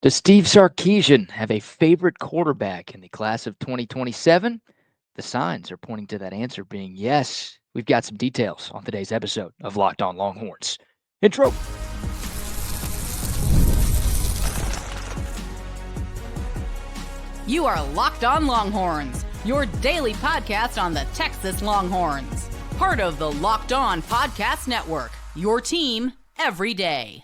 Does Steve Sarkisian have a favorite quarterback in the class of 2027? The signs are pointing to that answer being yes. We've got some details on today's episode of Locked On Longhorns. Intro. You are Locked On Longhorns, your daily podcast on the Texas Longhorns. Part of the Locked On Podcast Network, your team every day.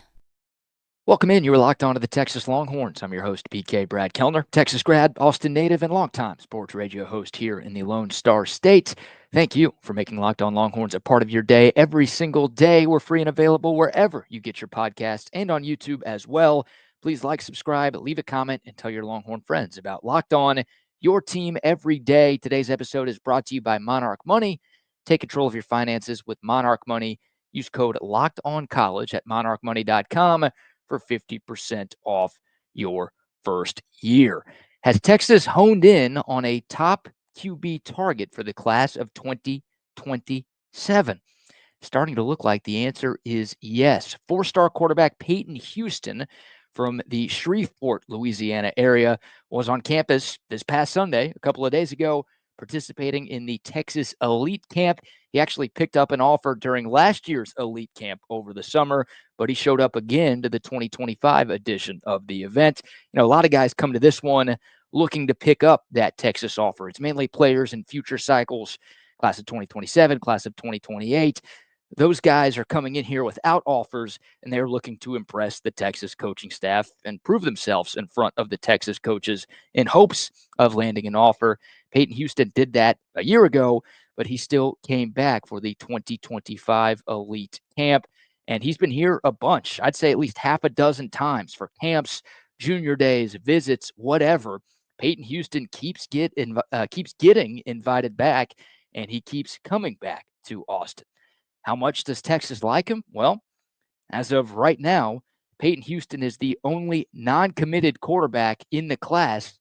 Welcome in. You are locked on to the Texas Longhorns. I'm your host, PK Brad Kellner, Texas grad, Austin native, and longtime sports radio host here in the Lone Star State. Thank you for making Locked On Longhorns a part of your day every single day. We're free and available wherever you get your podcasts and on YouTube as well. Please like, subscribe, leave a comment, and tell your Longhorn friends about Locked On, your team every day. Today's episode is brought to you by Monarch Money. Take control of your finances with Monarch Money. Use code LOCKEDONCollege at monarchmoney.com for 50% off your first year. Has Texas honed in on a top QB target for the class of 2027? Starting to look like the answer is yes. Four-star quarterback Peyton Houston from the Shreveport, Louisiana area was on campus this past Sunday, a couple of days ago, participating in the Texas Elite Camp. He actually picked up an offer during last year's Elite Camp over the summer, but he showed up again to the 2025 edition of the event. A lot of guys come to this one looking to pick up that Texas offer. It's mainly players in future cycles, class of 2027, class of 2028. Those guys are coming in here without offers, and they're looking to impress the Texas coaching staff and prove themselves in front of the Texas coaches in hopes of landing an offer. Peyton Houston did that a year ago, but he still came back for the 2025 Elite Camp, and he's been here a bunch. I'd say at least half a dozen times for camps, junior days, visits, whatever. Peyton Houston keeps getting invited back, and he keeps coming back to Austin. How much does Texas like him? Well, as of right now, Peyton Houston is the only non-committed quarterback in the class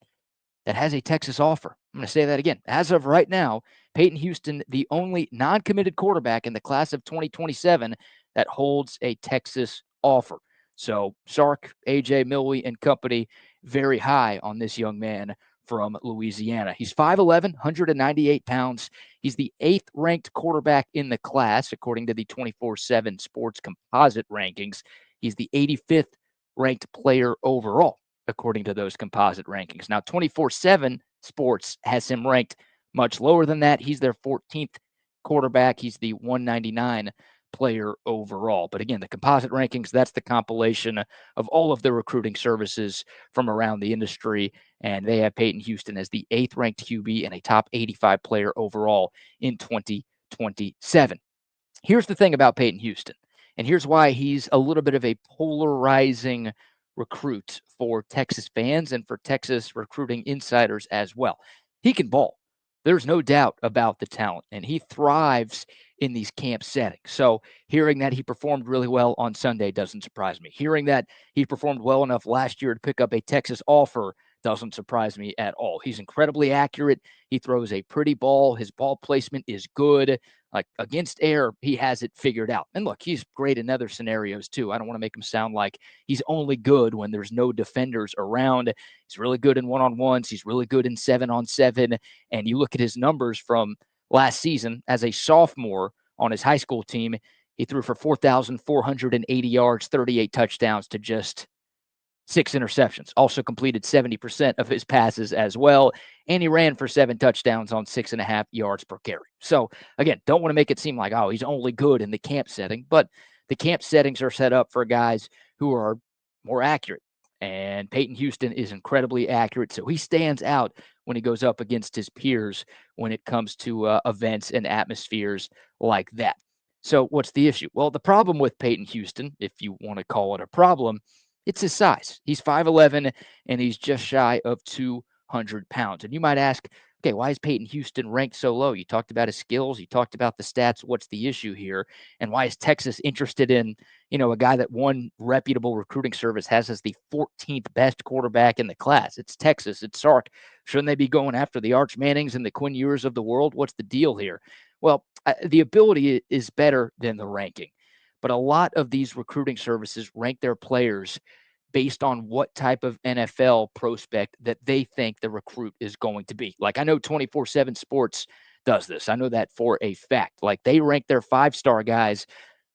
that has a Texas offer. I'm going to say that again. As of right now, Peyton Houston, the only non-committed quarterback in the class of 2027 that holds a Texas offer. So Sark, AJ Milwee, and company very high on this young man from Louisiana. He's 5'11", 198 pounds. He's the 8th ranked quarterback in the class, according to the 24/7 Sports Composite rankings. He's the 85th ranked player overall, according to those composite rankings. Now, 24/7 Sports has him ranked much lower than that. He's their 14th quarterback. He's the 199 player overall. But again, the composite rankings, that's the compilation of all of the recruiting services from around the industry. And they have Peyton Houston as the 8th ranked QB and a top 85 player overall in 2027. Here's the thing about Peyton Houston, and here's why he's a little bit of a polarizing recruit for Texas fans and for Texas recruiting insiders as well. He can ball. There's no doubt about the talent, and he thrives in these camp settings. So hearing that he performed really well on Sunday doesn't surprise me. Hearing that he performed well enough last year to pick up a Texas offer doesn't surprise me at all. He's incredibly accurate. He throws a pretty ball. His ball placement is good. Like against air, he has it figured out. And look, he's great in other scenarios too. I don't want to make him sound like he's only good when there's no defenders around. He's really good in one-on-ones. He's really good in 7-on-7. And you look at his numbers from last season as a sophomore on his high school team, he threw for 4,480 yards, 38 touchdowns to just 6 interceptions. Also completed 70% of his passes as well. And he ran for 7 touchdowns on 6.5 yards per carry. So again, don't want to make it seem like, oh, he's only good in the camp setting, but the camp settings are set up for guys who are more accurate. And Peyton Houston is incredibly accurate. So he stands out when he goes up against his peers when it comes to events and atmospheres like that. So what's the issue? Well, the problem with Peyton Houston, if you want to call it a problem, it's his size. He's 5'11", and he's just shy of 200 pounds. And you might ask, okay, why is Peyton Houston ranked so low? You talked about his skills. You talked about the stats. What's the issue here? And why is Texas interested in, a guy that one reputable recruiting service has as the 14th best quarterback in the class? It's Texas. It's Sark. Shouldn't they be going after the Arch Mannings and the Quinn Ewers of the world? What's the deal here? Well, the ability is better than the ranking. But a lot of these recruiting services rank their players based on what type of NFL prospect that they think the recruit is going to be. Like I know 24/7 Sports does this. I know that for a fact. Like they rank their 5-star guys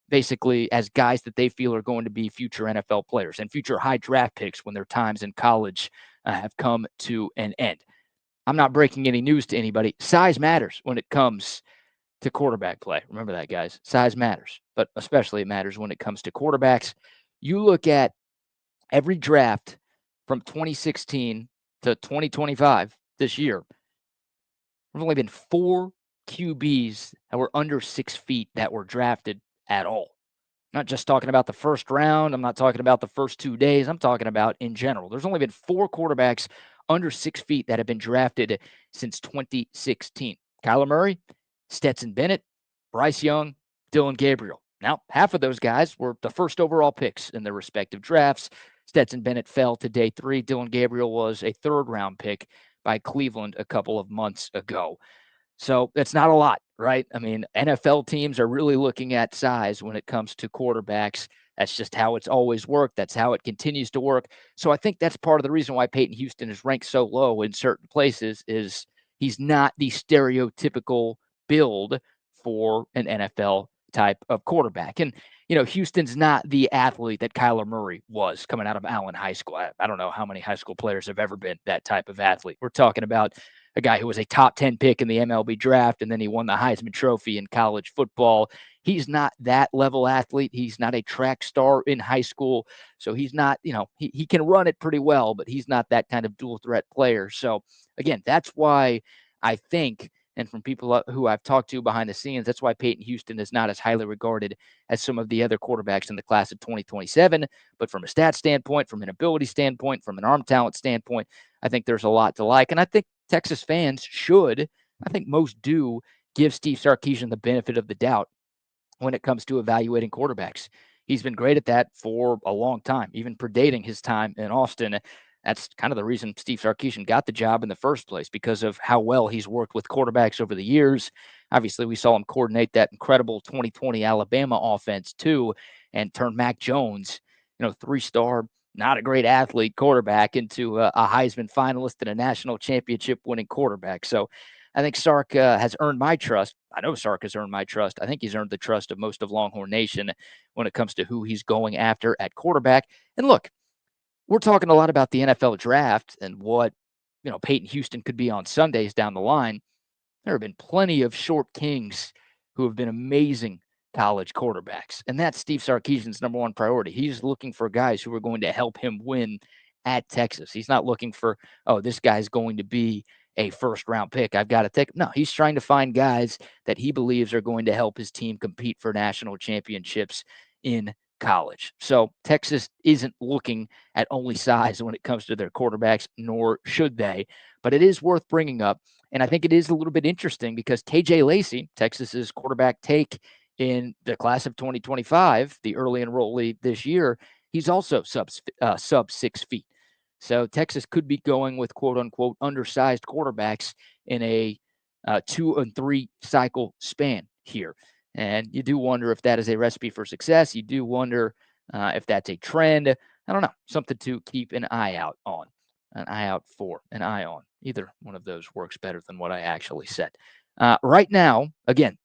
basically as guys that they feel are going to be future NFL players and future high draft picks when their times in college have come to an end. I'm not breaking any news to anybody. Size matters when it comes to quarterback play. Remember that, guys. Size matters, but especially it matters when it comes to quarterbacks. You look at every draft from 2016 to 2025 this year, there's only been 4 QBs that were under 6 feet that were drafted at all. Not just talking about the first round. I'm not talking about the first 2 days. I'm talking about in general. There's only been 4 quarterbacks under 6 feet that have been drafted since 2016. Kyler Murray, Stetson Bennett, Bryce Young, Dylan Gabriel. Now, half of those guys were the first overall picks in their respective drafts. Stetson Bennett fell to day 3. Dylan Gabriel was a 3rd-round pick by Cleveland a couple of months ago. So that's not a lot, right? I mean, NFL teams are really looking at size when it comes to quarterbacks. That's just how it's always worked. That's how it continues to work. So I think that's part of the reason why Peyton Houston is ranked so low in certain places is he's not the stereotypical build for an NFL type of quarterback. And, Houston's not the athlete that Kyler Murray was coming out of Allen High School. I don't know how many high school players have ever been that type of athlete. We're talking about a guy who was a top 10 pick in the MLB draft, and then he won the Heisman Trophy in college football. He's not that level athlete. He's not a track star in high school. So he's not, he can run it pretty well, but he's not that kind of dual threat player. So again, that's why I think, and from people who I've talked to behind the scenes, that's why Peyton Houston is not as highly regarded as some of the other quarterbacks in the class of 2027. But from a stat standpoint, from an ability standpoint, from an arm talent standpoint, I think there's a lot to like. And I think Texas fans should, I think most do, give Steve Sarkisian the benefit of the doubt when it comes to evaluating quarterbacks. He's been great at that for a long time, even predating his time in Austin. That's kind of the reason Steve Sarkisian got the job in the first place, because of how well he's worked with quarterbacks over the years. Obviously, we saw him coordinate that incredible 2020 Alabama offense too, and turn Mac Jones, 3-star, not a great athlete quarterback, into a Heisman finalist and a national championship winning quarterback. So I think Sark has earned my trust. I know Sark has earned my trust. I think he's earned the trust of most of Longhorn Nation when it comes to who he's going after at quarterback. And look, we're talking a lot about the NFL draft and what, Peyton Houston could be on Sundays down the line. There have been plenty of short kings who have been amazing college quarterbacks. And that's Steve Sarkisian's number one priority. He's looking for guys who are going to help him win at Texas. He's not looking for, this guy's going to be a first-round pick. I've got to take. No, he's trying to find guys that he believes are going to help his team compete for national championships in college. So Texas isn't looking at only size when it comes to their quarterbacks, nor should they. But it is worth bringing up. And I think it is a little bit interesting because KJ Lacey, Texas's quarterback take in the class of 2025, the early enrollee this year, he's also sub 6 feet. So Texas could be going with quote unquote undersized quarterbacks in a 2 and 3 cycle span here. And you do wonder if that is a recipe for success. You do wonder if that's a trend. I don't know. Something to keep an eye out on, an eye out for, an eye on. Either one of those works better than what I actually said. Right now, again,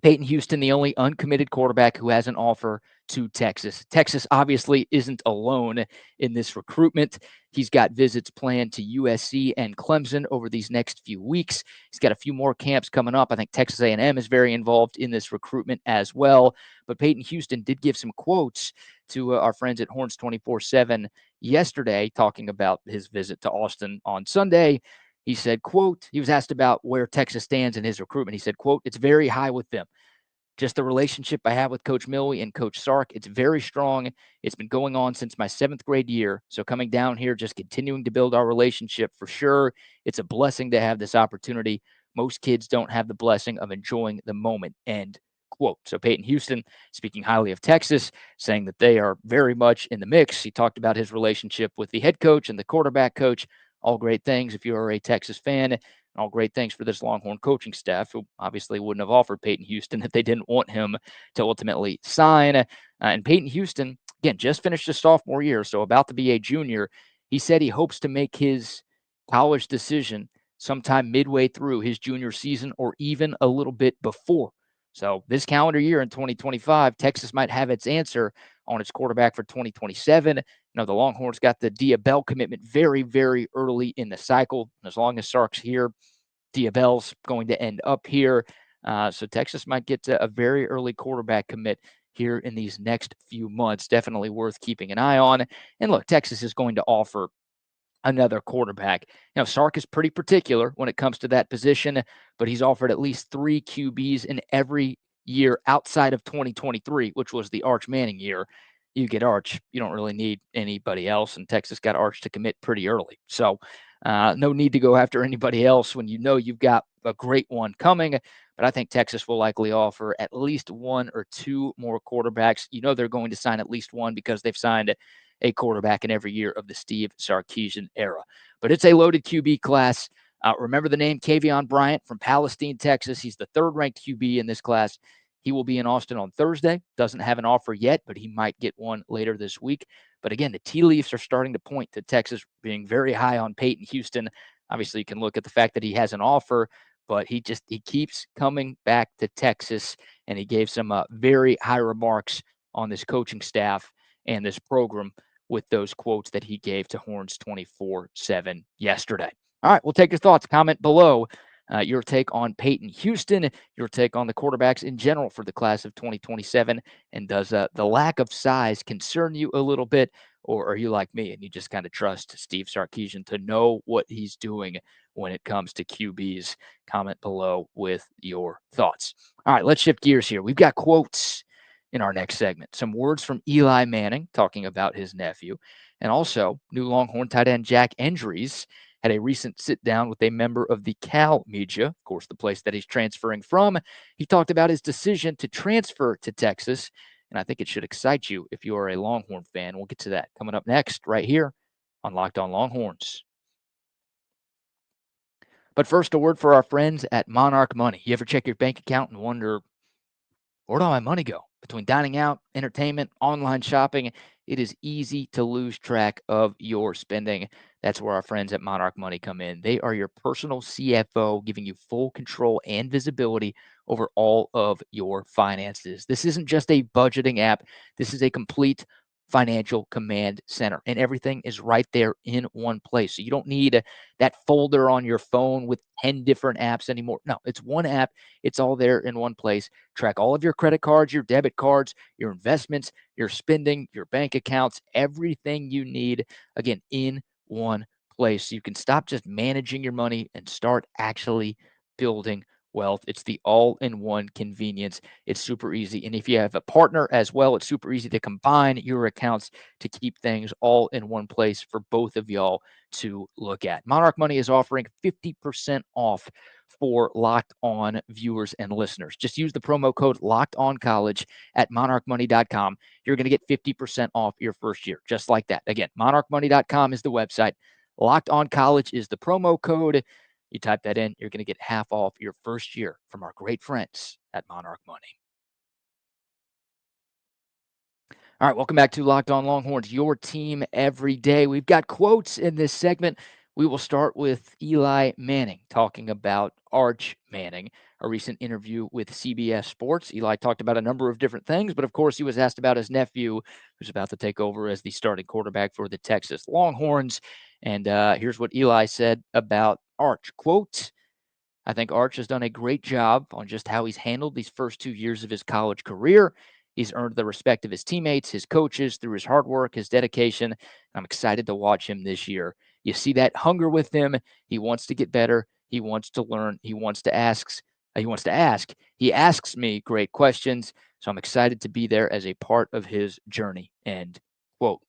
Peyton Houston, the only uncommitted quarterback who has an offer to Texas. Texas obviously isn't alone in this recruitment. He's got visits planned to USC and Clemson over these next few weeks. He's got a few more camps coming up. I think Texas A&M is very involved in this recruitment as well. But Peyton Houston did give some quotes to our friends at Horns 24/7 yesterday, talking about his visit to Austin on Sunday. He said, quote, he was asked about where Texas stands in his recruitment. He said, quote, "It's very high with them. Just the relationship I have with Coach Milwee and Coach Sark, it's very strong. It's been going on since my 7th grade year. So coming down here, just continuing to build our relationship for sure. It's a blessing to have this opportunity. Most kids don't have the blessing of enjoying the moment." End quote. So Peyton Houston speaking highly of Texas, saying that they are very much in the mix. He talked about his relationship with the head coach and the quarterback coach. All great things if you are a Texas fan. All great things for this Longhorn coaching staff, who obviously wouldn't have offered Peyton Houston if they didn't want him to ultimately sign. And Peyton Houston, again, just finished his sophomore year, so about to be a junior. He said he hopes to make his college decision sometime midway through his junior season or even a little bit before. So this calendar year in 2025, Texas might have its answer on its quarterback for 2027. The Longhorns got the Diabell commitment very, very early in the cycle. As long as Sark's here, Diabell's going to end up here. So Texas might get to a very early quarterback commit here in these next few months. Definitely worth keeping an eye on. And look, Texas is going to offer another quarterback. Sark is pretty particular when it comes to that position, but he's offered at least 3 QBs in every year outside of 2023, which was the Arch Manning year. You get Arch, you don't really need anybody else, and Texas got Arch to commit pretty early. So no need to go after anybody else when you've got a great one coming. But I think Texas will likely offer at least 1 or 2 more quarterbacks. They're going to sign at least one because they've signed a quarterback in every year of the Steve Sarkisian era. But it's a loaded QB class. Remember the name Kavion Bryant from Palestine, Texas. He's the 3rd-ranked QB in this class. He will be in Austin on Thursday. Doesn't have an offer yet, but he might get one later this week. But again, the tea leaves are starting to point to Texas being very high on Peyton Houston. Obviously, you can look at the fact that he has an offer, but he keeps coming back to Texas, and he gave some very high remarks on this coaching staff and this program with those quotes that he gave to Horns 24/7 yesterday. All right, we'll take your thoughts. Comment below your take on Peyton Houston, your take on the quarterbacks in general for the class of 2027. And does the lack of size concern you a little bit? Or are you like me and you just kind of trust Steve Sarkisian to know what he's doing when it comes to QBs? Comment below with your thoughts. All right, let's shift gears here. We've got quotes in our next segment. Some words from Eli Manning talking about his nephew. And also, new Longhorn tight end Jack Endries had a recent sit down with a member of the Cal media, of course, the place that he's transferring from. He talked about his decision to transfer to Texas, and I think it should excite you if you are a Longhorn fan. We'll get to that coming up next, right here on Locked On Longhorns. But first, a word for our friends at Monarch Money. You ever check your bank account and wonder, where'd all my money go? Between dining out, entertainment, online shopping, it is easy to lose track of your spending. That's where our friends at Monarch Money come in. They are your personal CFO, giving you full control and visibility over all of your finances. This isn't just a budgeting app. This is a complete financial command center, and everything is right there in one place. So you don't need that folder on your phone with 10 different apps anymore. No, it's one app. It's all there in one place. Track all of your credit cards, your debit cards, your investments, your spending, your bank accounts, everything you need, again, in one place. So you can stop just managing your money and start actually building wealth. It's the all-in-one convenience. It's super easy. And if you have a partner as well, it's super easy to combine your accounts to keep things all in one place for both of y'all to look at. Monarch Money is offering 50% off for Locked On viewers and listeners. Just use the promo code Locked On College at monarchmoney.com. You're going to get 50% off your first year, just like that. Again, monarchmoney.com is the website. Locked On College is the promo code. You type that in, you're going to get half off your first year from our great friends at Monarch Money. All right, welcome back to Locked On Longhorns, your team every day. We've got quotes in this segment. We will start with Eli Manning talking about Arch Manning, a recent interview with CBS Sports. Eli talked about a number of different things, but of course he was asked about his nephew, who's about to take over as the starting quarterback for the Texas Longhorns. And here's what Eli said about Arch. Quote, I think Arch has done a great job on just how he's handled these first 2 years of his college career. He's earned the respect of his teammates, his coaches, through his hard work, his dedication. I'm excited to watch him this year. You see that hunger with him. He wants to get better. He wants to learn. He wants to ask. He asks me great questions. So I'm excited to be there as a part of his journey. End quote.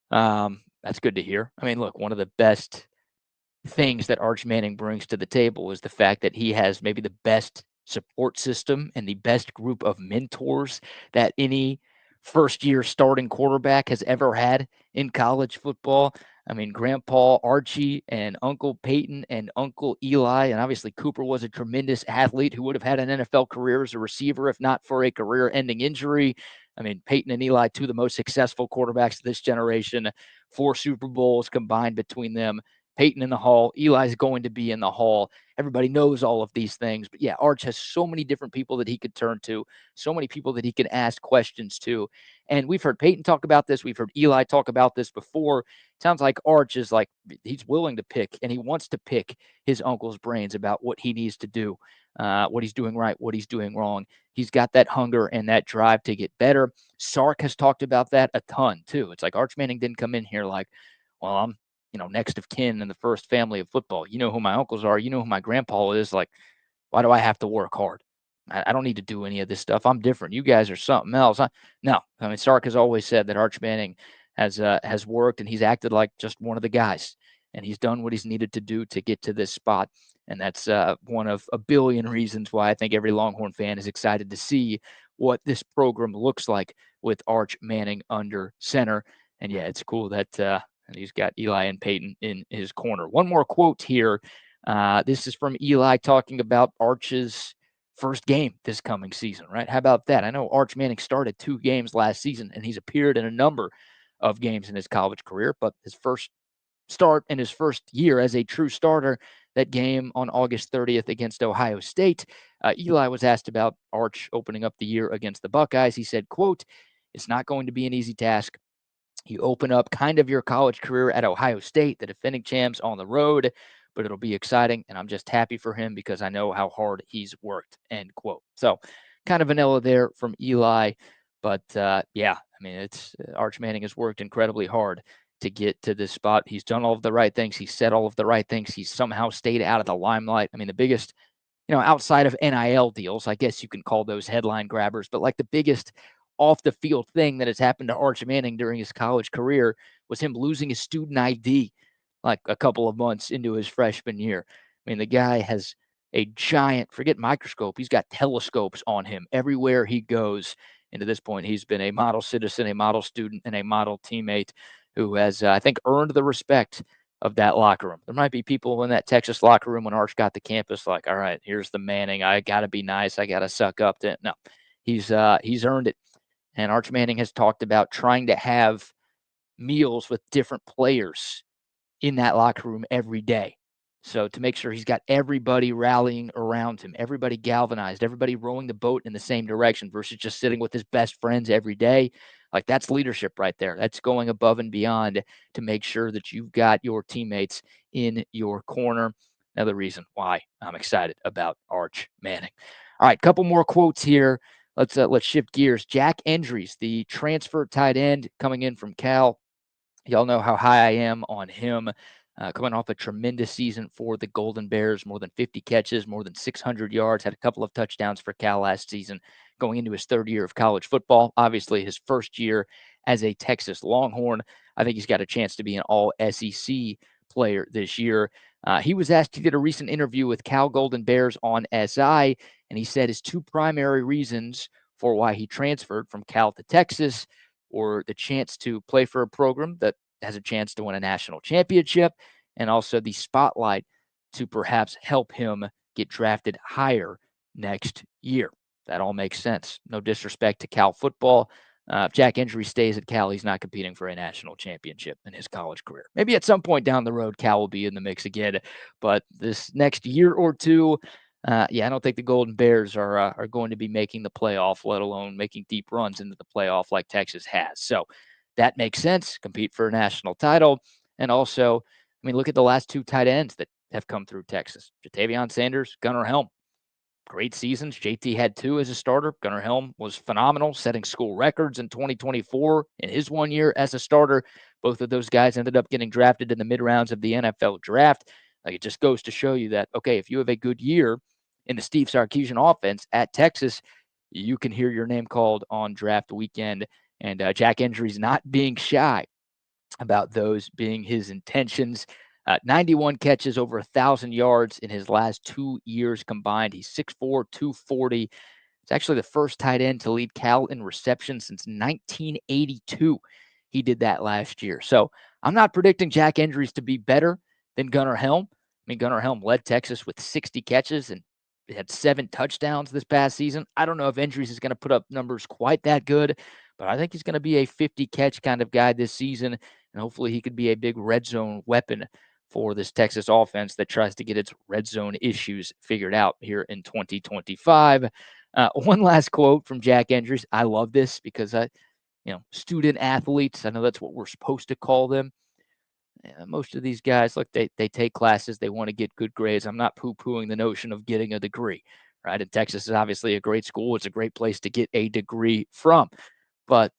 That's good to hear. I mean, look, one of the best things that Arch Manning brings to the table is the fact that he has maybe the best support system and the best group of mentors that any first-year starting quarterback has ever had in college football. I mean, Grandpa Archie and Uncle Peyton and Uncle Eli, and obviously Cooper was a tremendous athlete who would have had an NFL career as a receiver if not for a career-ending injury. I mean, Peyton and Eli, two of the most successful quarterbacks of this generation, 4 Super Bowls combined between them. Peyton in the Hall, Eli's going to be in the Hall. Everybody knows all of these things. But yeah, Arch has so many different people that he could turn to, so many people that he can ask questions to. And we've heard Peyton talk about this. We've heard Eli talk about this before. Sounds like Arch is like, he's willing to pick and he wants to pick his uncle's brains about what he needs to do, what he's doing right, what he's doing wrong. He's got that hunger and that drive to get better. Sark has talked about that a ton too. It's like Arch Manning didn't come in here like, well, I'm next of kin in the first family of football. You know who my uncles are. You know who my grandpa is. Like, why do I have to work hard? I don't need to do any of this stuff. I'm different. You guys are something else. No, I mean, Sark has always said that Arch Manning has worked and he's acted like just one of the guys, and he's done what he's needed to do to get to this spot. And that's one of a billion reasons why I think every Longhorn fan is excited to see what this program looks like with Arch Manning under center. And yeah, it's cool that and he's got Eli and Peyton in his corner. One more quote here. This is from Eli talking about Arch's first game this coming season, right? How about that? I know Arch Manning started 2 games last season, and he's appeared in a number of games in his college career, but his first start in his first year as a true starter, that game on August 30th against Ohio State. Eli was asked about Arch opening up the year against the Buckeyes. He said, quote, "It's not going to be an easy task. You open up kind of your college career at Ohio State, the defending champs on the road, but it'll be exciting. And I'm just happy for him because I know how hard he's worked," end quote. So kind of vanilla there from Eli. But yeah, I mean, it's Arch Manning has worked incredibly hard to get to this spot. He's done all of the right things. He's said all of the right things. He's somehow stayed out of the limelight. I mean, the biggest, outside of NIL deals, I guess you can call those headline grabbers, but like the biggest off the field thing that has happened to Arch Manning during his college career was him losing his student ID like a couple of months into his freshman year. I mean, the guy has a giant, forget microscope, he's got telescopes on him everywhere he goes. And to this point, he's been a model citizen, a model student, and a model teammate who has, I think, earned the respect of that locker room. There might be people in that Texas locker room when Arch got to campus like, all right, here's the Manning. I got to be nice. I got to suck up to it. No, he's earned it. And Arch Manning has talked about trying to have meals with different players in that locker room every day. So to make sure he's got everybody rallying around him, everybody galvanized, everybody rowing the boat in the same direction versus just sitting with his best friends every day. Like, that's leadership right there. That's going above and beyond to make sure that you've got your teammates in your corner. Another reason why I'm excited about Arch Manning. All right, couple more quotes here. Let's shift gears. Jack Endries, the transfer tight end coming in from Cal. Y'all know how high I am on him. Coming off a tremendous season for the Golden Bears, more than 50 catches, more than 600 yards, had a couple of touchdowns for Cal last season, going into his 3rd year of college football. Obviously, his first year as a Texas Longhorn. I think he's got a chance to be an all SEC player this year. He was asked, he did a recent interview with Cal Golden Bears on SI, and he said his 2 primary reasons for why he transferred from Cal to Texas or the chance to play for a program that has a chance to win a national championship, and also the spotlight to perhaps help him get drafted higher next year. That all makes sense. No disrespect to Cal football. If Jack Endries stays at Cal, he's not competing for a national championship in his college career. Maybe at some point down the road, Cal will be in the mix again, but this next year or two, yeah, I don't think the Golden Bears are going to be making the playoff, let alone making deep runs into the playoff like Texas has. So that makes sense. Compete for a national title. And also, I mean, look at the last 2 tight ends that have come through Texas. Jatavion Sanders, Gunnar Helm. Great seasons. JT had 2 as a starter. Gunnar Helm was phenomenal, setting school records in 2024 in his 1 year as a starter. Both of those guys ended up getting drafted in the mid rounds of the NFL draft. Like, it just goes to show you that, okay, if you have a good year in the Steve Sarkisian offense at Texas, you can hear your name called on draft weekend. And Jack Endries not being shy about those being his intentions. 91 catches, over 1,000 yards in his last 2 years combined. He's 6'4", 240. It's actually the first tight end to lead Cal in reception since 1982. He did that last year. So I'm not predicting Jack Endries to be better than Gunnar Helm. I mean, Gunnar Helm led Texas with 60 catches and had 7 touchdowns this past season. I don't know if Endries is going to put up numbers quite that good, but I think he's going to be a 50-catch kind of guy this season, and hopefully he could be a big red zone weapon for this Texas offense that tries to get its red zone issues figured out here in 2025. One last quote from Jack Endries. I love this because student athletes, I know that's what we're supposed to call them. Most of these guys, look, they take classes, they want to get good grades. I'm not poo-pooing the notion of getting a degree, right? And Texas is obviously a great school. It's a great place to get a degree from. But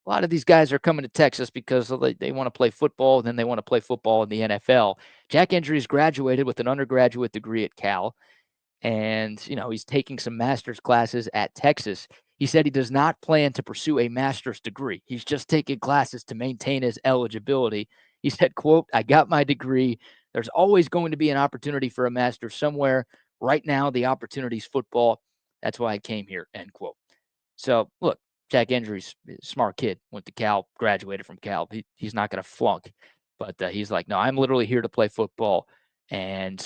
a lot of these guys are coming to Texas because they want to play football, and then they want to play football in the NFL. Jack Endries graduated with an undergraduate degree at Cal, and he's taking some master's classes at Texas. He said he does not plan to pursue a master's degree. He's just taking classes to maintain his eligibility. He said, quote, "I got my degree. There's always going to be an opportunity for a master's somewhere. Right now, the opportunity's football. That's why I came here," end quote. So, look, Jack Endries, smart kid, went to Cal, graduated from Cal. He's not going to flunk. But he's like, no, I'm literally here to play football. And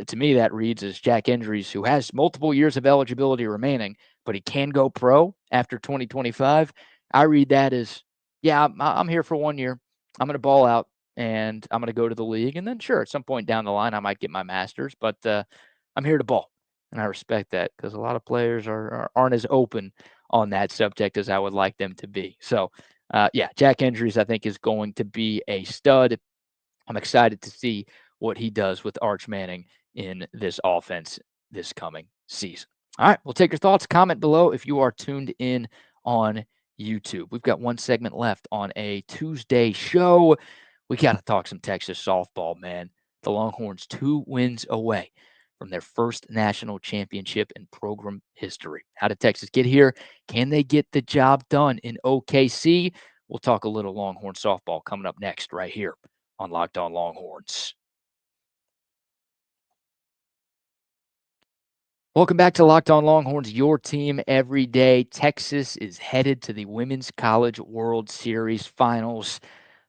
to me, that reads as Jack Endries, who has multiple years of eligibility remaining, but he can go pro after 2025. I read that as, yeah, I'm here for 1 year. I'm going to ball out, and I'm going to go to the league. And then, sure, at some point down the line, I might get my master's. But I'm here to ball. And I respect that because a lot of players aren't as open on that subject as I would like them to be. So, yeah, Jack Endries, I think, is going to be a stud. I'm excited to see what he does with Arch Manning in this offense this coming season. All right, we'll take your thoughts. Comment below if you are tuned in on YouTube. We've got one segment left on a Tuesday show. We got to talk some Texas softball, man. The Longhorns 2 wins away from their first national championship in program history. How did Texas get here? Can they get the job done in OKC? We'll talk a little Longhorn softball coming up next right here on Locked On Longhorns. Welcome back to Locked On Longhorns, your team every day. Texas is headed to the Women's College World Series Finals.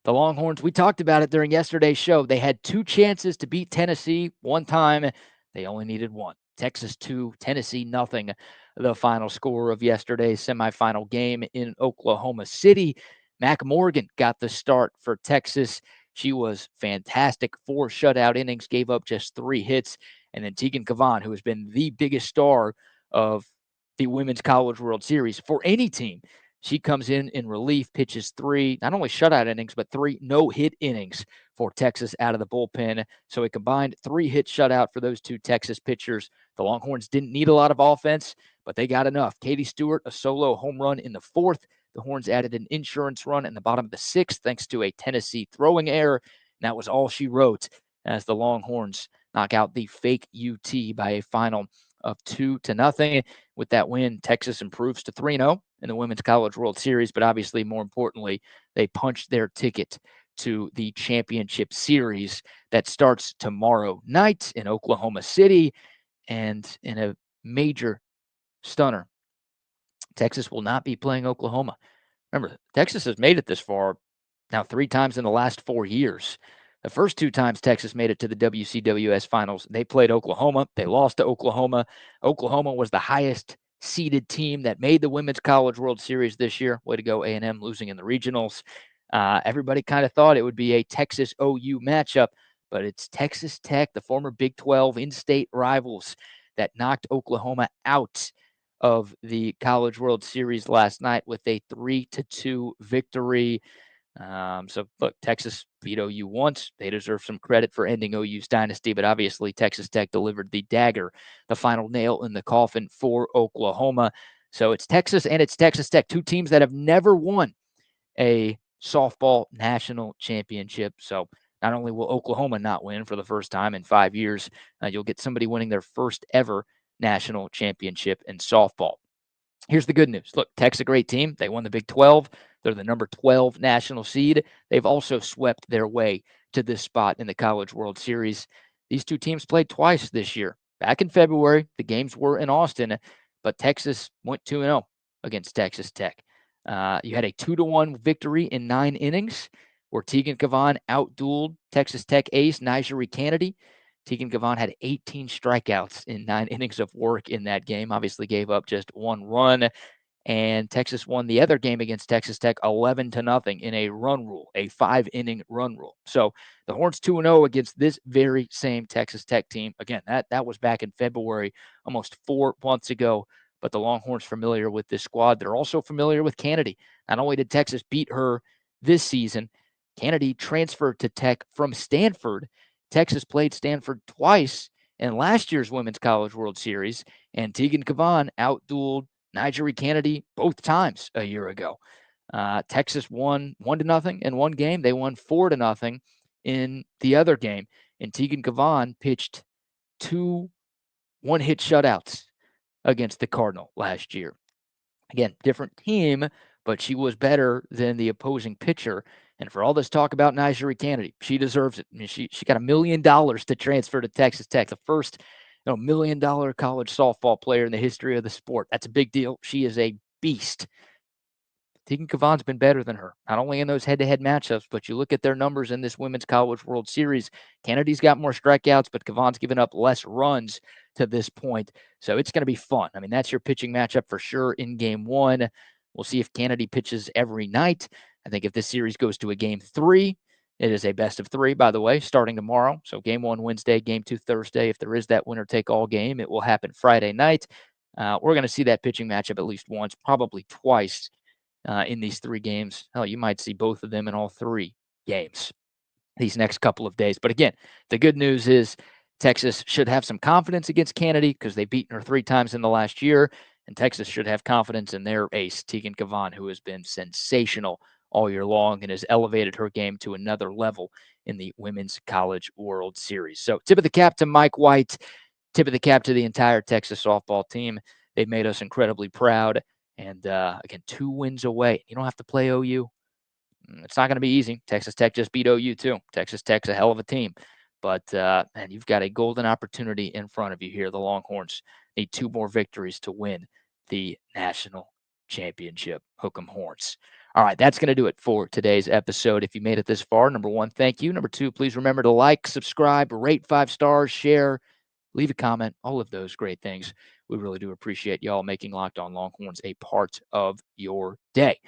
The Longhorns, we talked about it during yesterday's show. They had 2 chances to beat Tennessee one time. They only needed 1. Texas 2, Tennessee nothing. The final score of yesterday's semifinal game in Oklahoma City. Mac Morgan got the start for Texas. She was fantastic. 4 shutout innings, gave up just 3 hits. And then Tegan Cavan, who has been the biggest star of the Women's College World Series for any team, she comes in relief, pitches 3, not only shutout innings, but 3 no-hit innings for Texas out of the bullpen. So a combined 3-hit shutout for those 2 Texas pitchers. The Longhorns didn't need a lot of offense, but they got enough. Katie Stewart, a solo home run in the 4th. The Horns added an insurance run in the bottom of the 6th thanks to a Tennessee throwing error. And that was all she wrote as the Longhorns knock out the fake UT by a final of 2-0. With that win, Texas improves to 3-0 in the Women's College World Series, but obviously, more importantly, they punched their ticket to the championship series that starts tomorrow night in Oklahoma City. And in a major stunner, Texas will not be playing Oklahoma. Remember, Texas has made it this far now 3 times in the last 4 years. The first 2 times Texas made it to the WCWS finals, they played Oklahoma. They lost to Oklahoma. Oklahoma was the highest seeded team that made the Women's College World Series this year. Way to go, A&M, losing in the regionals. Everybody kind of thought it would be a Texas OU matchup, but it's Texas Tech, the former Big 12 in-state rivals, that knocked Oklahoma out of the College World Series last night with a 3-2 victory. So, look, Texas beat OU once. They deserve some credit for ending OU's dynasty, but obviously Texas Tech delivered the dagger, the final nail in the coffin for Oklahoma. So it's Texas and it's Texas Tech, 2 teams that have never won a softball national championship. So not only will Oklahoma not win for the first time in 5 years, you'll get somebody winning their first ever national championship in softball. Here's the good news. Look, Tech's a great team. They won the Big 12. They're the number 12 national seed. They've also swept their way to this spot in the College World Series. These 2 teams played twice this year. Back in February, the games were in Austin. but Texas went 2-0 against Texas Tech. You had a 2-1 victory in 9 innings where Tegan Cavan outdueled Texas Tech ace Nigeri Kennedy. Tegan Cavan had 18 strikeouts in 9 innings of work in that game, obviously gave up just 1 run. And Texas won the other game against Texas Tech 11-0 in a run rule, a 5-inning run rule. So the Horns 2-0 against this very same Texas Tech team. Again, that was back in February, almost 4 months ago. But the Longhorns familiar with this squad. They're also familiar with Kennedy. Not only did Texas beat her this season, Kennedy transferred to Tech from Stanford. Texas played Stanford twice in last year's Women's College World Series, and Tegan Cavan outdueled Nigeri Kennedy both times a year ago. Texas won 1-0 in one game. They won 4-0 in the other game. And Tegan Cavan pitched 2 one-hit shutouts against the Cardinal last year. Again, different team, but she was better than the opposing pitcher. And for all this talk about Nigeri Kennedy, she deserves it. I mean, she got $1 million to transfer to Texas Tech, the first $1 million college softball player in the history of the sport. That's a big deal. She is a beast. Tegan Cavan's been better than her, not only in those head-to-head matchups, but you look at their numbers in this Women's College World Series. Kennedy's got more strikeouts, but Cavan's given up less runs to this point. So it's going to be fun. I mean, that's your pitching matchup for sure in Game 1. We'll see if Kennedy pitches every night. I think if this series goes to a Game 3, it is a best of 3, by the way, starting tomorrow. So Game 1 Wednesday, Game 2 Thursday. If there is that winner-take-all game, it will happen Friday night. We're going to see that pitching matchup at least once, probably twice. In these 3 games. Hell, you might see both of them in all 3 games these next couple of days. But again, the good news is Texas should have some confidence against Kennedy because they've beaten her 3 times in the last year. And Texas should have confidence in their ace, Tegan Cavan, who has been sensational all year long and has elevated her game to another level in the Women's College World Series. So tip of the cap to Mike White, tip of the cap to the entire Texas softball team. They've made us incredibly proud. And again, 2 wins away. You don't have to play OU. It's not going to be easy. Texas Tech just beat OU too. Texas Tech's a hell of a team. But, man, you've got a golden opportunity in front of you here. The Longhorns need 2 more victories to win the national championship. Hook 'em Horns. All right, that's going to do it for today's episode. If you made it this far, number 1, thank you. Number 2, please remember to like, subscribe, rate 5 stars, share, leave a comment, all of those great things. We really do appreciate y'all making Locked On Longhorns a part of your day.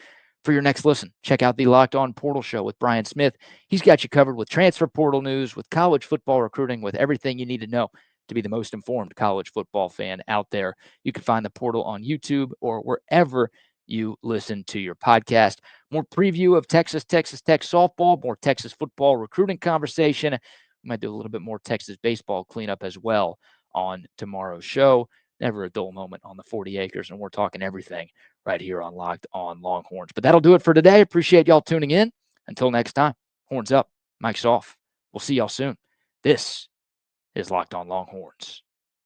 For your next listen, check out the Locked On Portal Show with Brian Smith. He's got you covered with transfer portal news, with college football recruiting, with everything you need to know to be the most informed college football fan out there. You can find the portal on YouTube or wherever you listen to your podcast. More preview of Texas Tech softball, more Texas football recruiting conversation. We might do a little bit more Texas baseball cleanup as well on tomorrow's show. Never a dull moment on the 40 acres, and we're talking everything right here on Locked On Longhorns. But that'll do it for today. Appreciate y'all tuning in. Until next time, horns up, mic's off. We'll see y'all soon. This is Locked On Longhorns.